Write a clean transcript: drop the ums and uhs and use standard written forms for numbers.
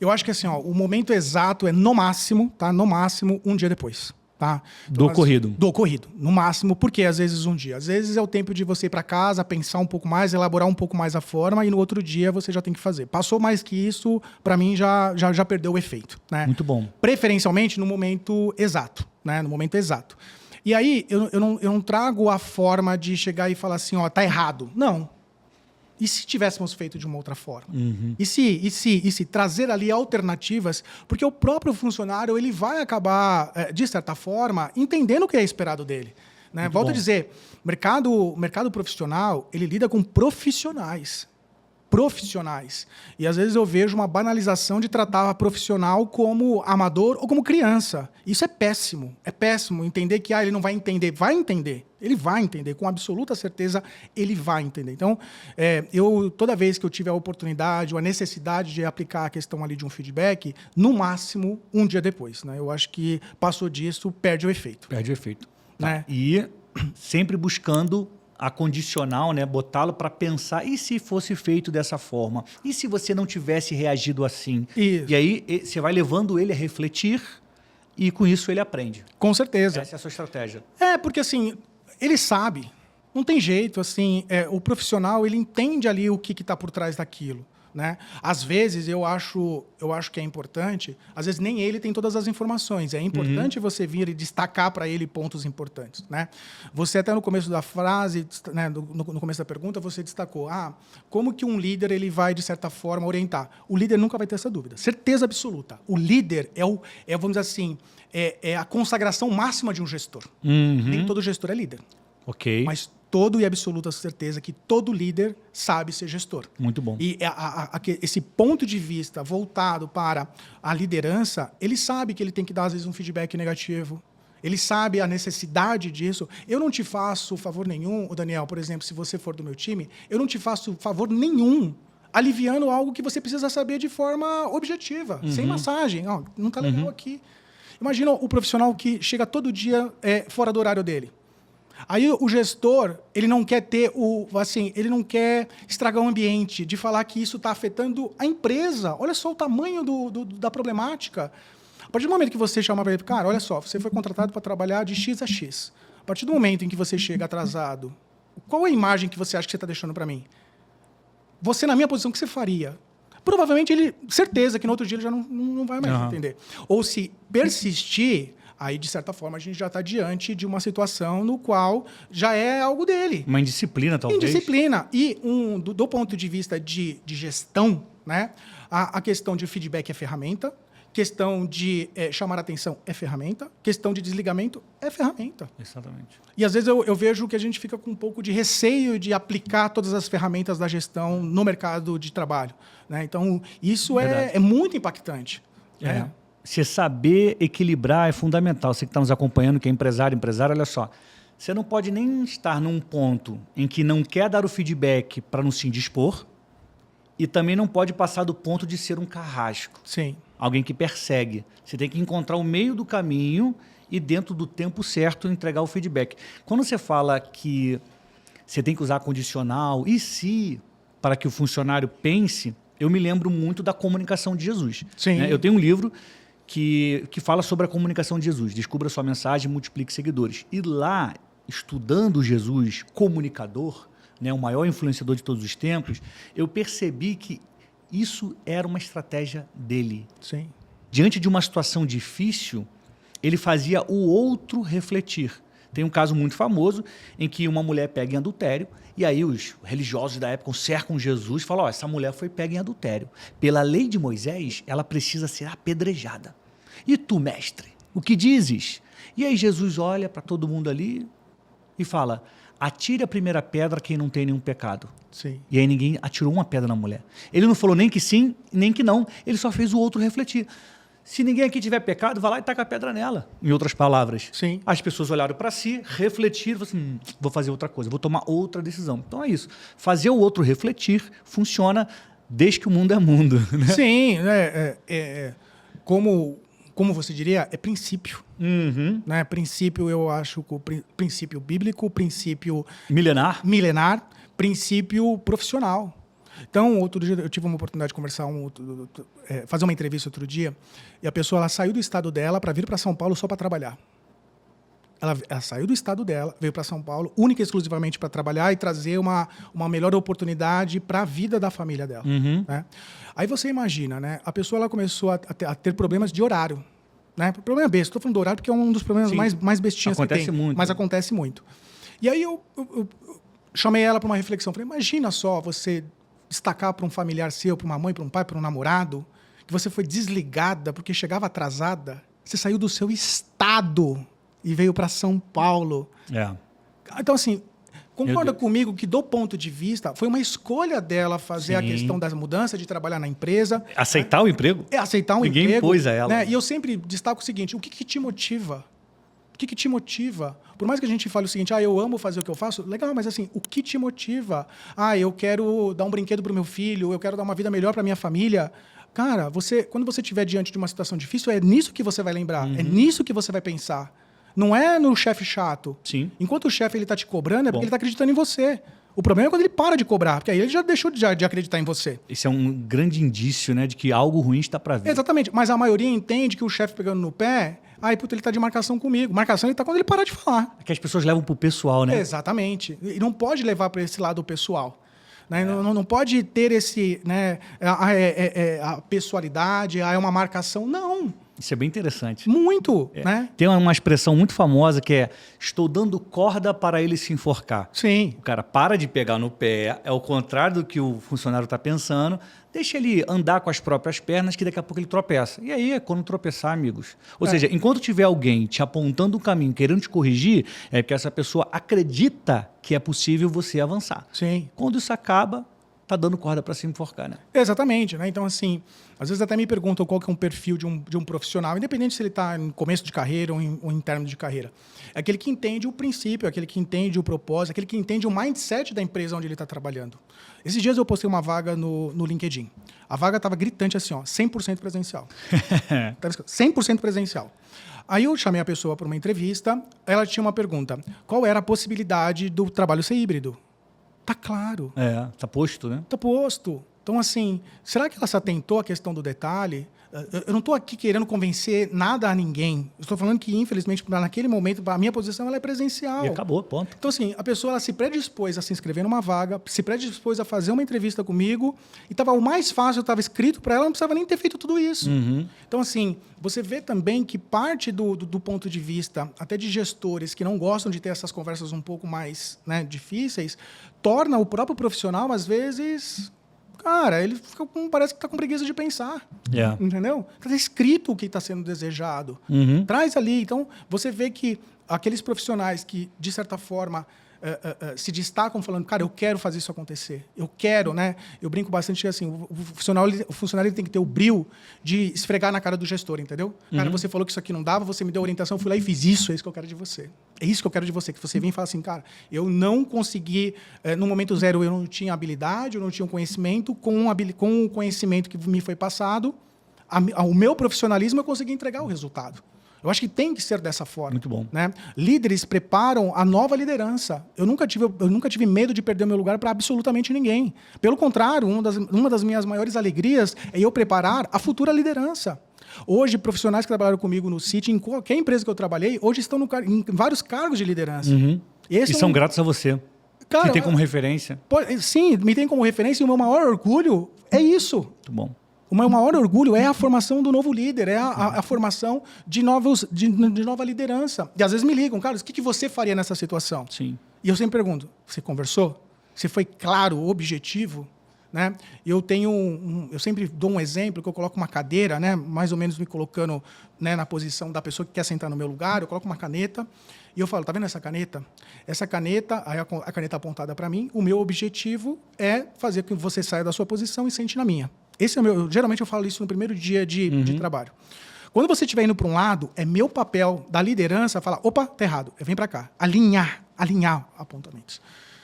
Eu acho que assim, ó, o momento exato é no máximo, tá? No máximo, um dia depois. Tá? Então, do ocorrido, no máximo, porque às vezes um dia. Às vezes é o tempo de você ir para casa, pensar um pouco mais, elaborar um pouco mais a forma, e no outro dia você já tem que fazer. Passou mais que isso, para mim já perdeu o efeito. Né? Muito bom. Preferencialmente no momento exato. Né? No momento exato. E aí, eu não trago a forma de chegar e falar assim, ó, tá errado. Não. E se tivéssemos feito de uma outra forma? Uhum. E se trazer ali alternativas? Porque o próprio funcionário ele vai acabar, de certa forma, entendendo o que é esperado dele. Né? Volto a dizer, mercado profissional, ele lida com profissionais. E às vezes eu vejo uma banalização de tratar a profissional como amador ou como criança. Isso é péssimo. É péssimo entender que ele não vai entender. Vai entender. Ele vai entender. Com absoluta certeza, ele vai entender. Então, toda vez que eu tiver a oportunidade ou a necessidade de aplicar a questão ali de um feedback, no máximo, um dia depois. Né? Eu acho que passou disso, perde o efeito. Perde o efeito. Né? Tá. E sempre buscando a condicional, né? Botá-lo para pensar, e se fosse feito dessa forma? E se você não tivesse reagido assim? Isso. E aí você vai levando ele a refletir e com isso ele aprende. Com certeza. Essa é a sua estratégia. Porque assim, ele sabe. Não tem jeito, assim, o profissional ele entende ali o que está por trás daquilo. Né? Às vezes eu acho que é importante, às vezes nem ele tem todas as informações. É importante você vir e destacar para ele pontos importantes. Né? Você até no começo da frase, né, no começo da pergunta, você destacou como que um líder ele vai, de certa forma, orientar. O líder nunca vai ter essa dúvida. Certeza absoluta. O líder vamos dizer assim, é a consagração máxima de um gestor. Nem todo gestor é líder. Ok. Mas todo e absoluta certeza que todo líder sabe ser gestor. Muito bom. E esse ponto de vista voltado para a liderança, ele sabe que ele tem que dar, às vezes, um feedback negativo. Ele sabe a necessidade disso. Eu não te faço favor nenhum, Daniel, por exemplo, se você for do meu time, eu não te faço favor nenhum aliviando algo que você precisa saber de forma objetiva, sem massagem. Não está legal aqui. Imagina o profissional que chega todo dia fora do horário dele. Aí o gestor, ele não quer ele não quer estragar o ambiente, de falar que isso está afetando a empresa. Olha só o tamanho da problemática. A partir do momento que você chama para ele, cara, olha só, você foi contratado para trabalhar de X a X. A partir do momento em que você chega atrasado, qual é a imagem que você acha que você está deixando para mim? Você, na minha posição, o que você faria? Provavelmente, certeza que no outro dia ele já não vai mais entender. Ou se persistir... Aí, de certa forma, a gente já está diante de uma situação no qual já é algo dele. Uma indisciplina, talvez. Indisciplina. E, do ponto de vista de gestão, né, a questão de feedback é ferramenta, questão de chamar a atenção é ferramenta, questão de desligamento é ferramenta. Exatamente. E, às vezes, eu vejo que a gente fica com um pouco de receio de aplicar todas as ferramentas da gestão no mercado de trabalho. Né? Então, isso é muito impactante. Né? Você saber equilibrar é fundamental. Você que está nos acompanhando, que é empresário, olha só. Você não pode nem estar num ponto em que não quer dar o feedback para não se indispor e também não pode passar do ponto de ser um carrasco. Sim. Alguém que persegue. Você tem que encontrar o meio do caminho e, dentro do tempo certo, entregar o feedback. Quando você fala que você tem que usar condicional, e se, para que o funcionário pense, eu me lembro muito da comunicação de Jesus. Sim. Eu tenho um livro que fala sobre a comunicação de Jesus. Descubra sua mensagem e multiplique seguidores. E lá, estudando Jesus, comunicador, né, o maior influenciador de todos os tempos, eu percebi que isso era uma estratégia dele. Sim. Diante de uma situação difícil, ele fazia o outro refletir. Tem um caso muito famoso em que uma mulher pega em adultério e aí os religiosos da época cercam Jesus e falam, essa mulher foi pega em adultério. Pela lei de Moisés, ela precisa ser apedrejada. E tu, mestre, o que dizes? E aí Jesus olha para todo mundo ali e fala, atire a primeira pedra quem não tem nenhum pecado. Sim. E aí ninguém atirou uma pedra na mulher. Ele não falou nem que sim, nem que não. Ele só fez o outro refletir. Se ninguém aqui tiver pecado, vai lá e taca a pedra nela. Em outras palavras. Sim. As pessoas olharam para si, refletiram, assim, vou fazer outra coisa, vou tomar outra decisão. Então é isso. Fazer o outro refletir funciona desde que o mundo é mundo. Né? Sim. Como você diria, é princípio. Né? Princípio, eu acho, princípio bíblico, princípio milenar, princípio profissional. Então, outro dia, eu tive uma oportunidade de conversar, fazer uma entrevista outro dia, e a pessoa ela saiu do estado dela para vir para São Paulo só para trabalhar. Ela saiu do estado dela, veio para São Paulo, única e exclusivamente para trabalhar e trazer uma melhor oportunidade para a vida da família dela. Né? Aí você imagina, né? A pessoa ela começou a ter problemas de horário. Né? Problema besta, estou falando do horário porque é um dos problemas mais bestinhas que tem. Acontece muito. Mas acontece muito. E aí eu chamei ela para uma reflexão. Falei, imagina só você destacar para um familiar seu, para uma mãe, para um pai, para um namorado, que você foi desligada porque chegava atrasada, você saiu do seu estado e veio para São Paulo. Então, assim, concorda comigo que, do ponto de vista, foi uma escolha dela fazer a questão da mudança, de trabalhar na empresa. Aceitar o emprego? Aceitar um emprego. Ninguém impôs a ela. Né? E eu sempre destaco o seguinte, o que te motiva? O que te motiva? Por mais que a gente fale o seguinte, eu amo fazer o que eu faço, legal, mas assim, o que te motiva? Eu quero dar um brinquedo para o meu filho, eu quero dar uma vida melhor para minha família. Cara, quando você estiver diante de uma situação difícil, é nisso que você vai lembrar, é nisso que você vai pensar. Não é no chefe chato. Sim. Enquanto o chefe está te cobrando, é porque ele está acreditando em você. O problema é quando ele para de cobrar, porque aí ele já deixou de acreditar em você. Esse é um grande indício, né, de que algo ruim está para vir. Exatamente, mas a maioria entende que o chefe pegando no pé, ele está de marcação comigo. Marcação ele está quando ele parar de falar. É que as pessoas levam para o pessoal, né? Exatamente. E não pode levar para esse lado pessoal. Né? Não pode ter esse, né, a pessoalidade, é uma marcação. Não. Isso é bem interessante. Muito, né? Tem uma expressão muito famosa que é estou dando corda para ele se enforcar. Sim. O cara para de pegar no pé, é o contrário do que o funcionário está pensando, deixa ele andar com as próprias pernas que daqui a pouco ele tropeça. E aí é quando tropeçar, amigos. Ou seja, enquanto tiver alguém te apontando um caminho, querendo te corrigir, é porque essa pessoa acredita que é possível você avançar. Sim. Quando isso acaba, tá dando corda para se enforcar, né? Exatamente, né? Então, assim, às vezes até me perguntam qual que é um perfil de um profissional, independente se ele está em começo de carreira ou em término de carreira. É aquele que entende o princípio, é aquele que entende o propósito, é aquele que entende o mindset da empresa onde ele está trabalhando. Esses dias eu postei uma vaga no LinkedIn. A vaga estava gritante assim, 100% presencial. 100% presencial. Aí eu chamei a pessoa para uma entrevista, ela tinha uma pergunta. Qual era a possibilidade do trabalho ser híbrido? Tá claro. Tá posto, né? Tá posto. Então, assim, será que ela se atentou à questão do detalhe? Eu não estou aqui querendo convencer nada a ninguém. Estou falando que, infelizmente, naquele momento, a minha posição ela é presencial. E acabou, ponto. Então, assim, a pessoa ela se predispôs a se inscrever numa vaga, se predispôs a fazer uma entrevista comigo, e o mais fácil, estava escrito para ela, não precisava nem ter feito tudo isso. Então, assim, você vê também que parte do ponto de vista, até de gestores que não gostam de ter essas conversas um pouco mais, né, difíceis, torna o próprio profissional, às vezes... Cara, ele parece que está com preguiça de pensar. Entendeu? Está escrito o que está sendo desejado. Traz ali. Então, você vê que aqueles profissionais que, de certa forma, se destacam falando, cara, eu quero fazer isso acontecer. Eu quero, né? Eu brinco bastante que assim, o funcionário ele tem que ter o brio de esfregar na cara do gestor, entendeu? Cara, você falou que isso aqui não dava, você me deu orientação, eu fui lá e fiz isso, é isso que eu quero de você. É isso que eu quero de você, que você vem e fala assim, cara, eu não consegui, no momento zero eu não tinha habilidade, eu não tinha conhecimento, com o conhecimento que me foi passado, o meu profissionalismo eu consegui entregar o resultado. Eu acho que tem que ser dessa forma. Muito bom. Né? Líderes preparam a nova liderança. Eu nunca tive medo de perder o meu lugar para absolutamente ninguém. Pelo contrário, uma das minhas maiores alegrias é eu preparar a futura liderança. Hoje, profissionais que trabalharam comigo no City, em qualquer empresa que eu trabalhei, hoje estão em vários cargos de liderança. E são gratos a você. Cara, que tem como referência. Sim, me tem como referência e o meu maior orgulho é isso. Muito bom. O meu maior orgulho é a formação do novo líder, é a formação de nova liderança. E às vezes me ligam, Carlos, o que você faria nessa situação? Sim. E eu sempre pergunto, você conversou? Você foi claro, objetivo? Né? Eu sempre dou um exemplo, que eu coloco uma cadeira, né, mais ou menos me colocando, né, na posição da pessoa que quer sentar no meu lugar, eu coloco uma caneta e eu falo, tá vendo essa caneta? Essa caneta, aí a caneta apontada para mim, o meu objetivo é fazer com que você saia da sua posição e sente na minha. Esse é o meu. Geralmente eu falo isso no primeiro dia de trabalho. Quando você estiver indo para um lado, é meu papel da liderança falar, opa, tá errado, vem para cá. Alinhar apontamentos.